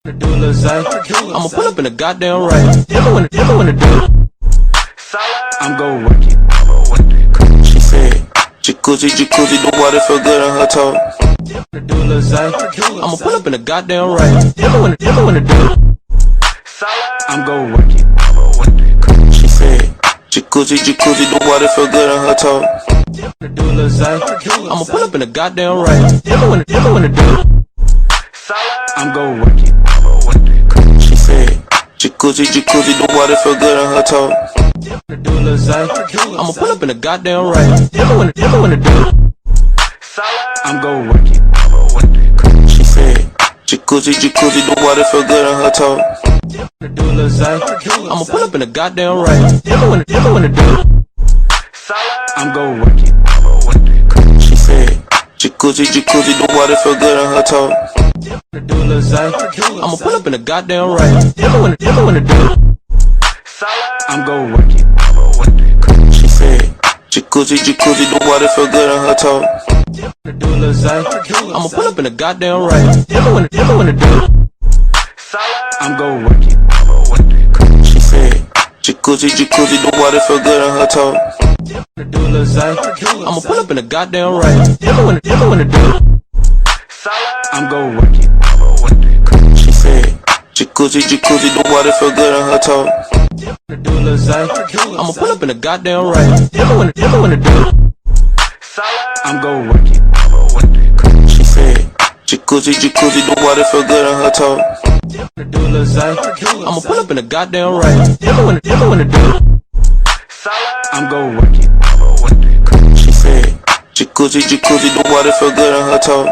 I'ma pull up in the goddamn rain. Everyone to do it. I'm gon' work it. She said, Jacuzzi, jacuzzi, the water feel good on her toe. I'ma pull up in the goddamn rain. Everyone to do it. I'm gon' work it. She said, Jacuzzi, jacuzzi, the water feel good on her toe. I'ma pull up in the goddamn rain. Everyone to do it. I'm gon' work it. She said, Jacuzzi, jacuzzi, the water feel good on her toe. I'ma pull up in the goddamn rain. Everyone to do it. I'm gon' work it. She said, Jacuzzi, jacuzzi, the water feel good on her toe. I'ma pull up in the goddamn rain. Everyone to do it. I'm gon' work it. She said, Jacuzzi, jacuzzi, the water feel good on her toe. I'ma pull up in the goddamn rain. Everyone to do it. I'm gon' work it. She said, Jacuzzi, jacuzzi, the water feel good on her toe. I'ma pull up in the goddamn rain. Everyone to do it. I'm gon' work it. She said, Jacuzzi, jacuzzi, the water feel good on her toe. I'ma pull up in the goddamn rain. Everyone to do it. I'm gon' work it. She said, Jacuzzi, jacuzzi, the water feel good on her toe. I'ma pull up in the goddamn rain. Everyone to do it. I'm gon' work it. She said, Jacuzzi, jacuzzi, the water feel good on her toe. I'ma pull up in the goddamn rain. Everyone to do it. I'm gon' work it. She said, Jacuzzi, jacuzzi, the water feel good on her toe.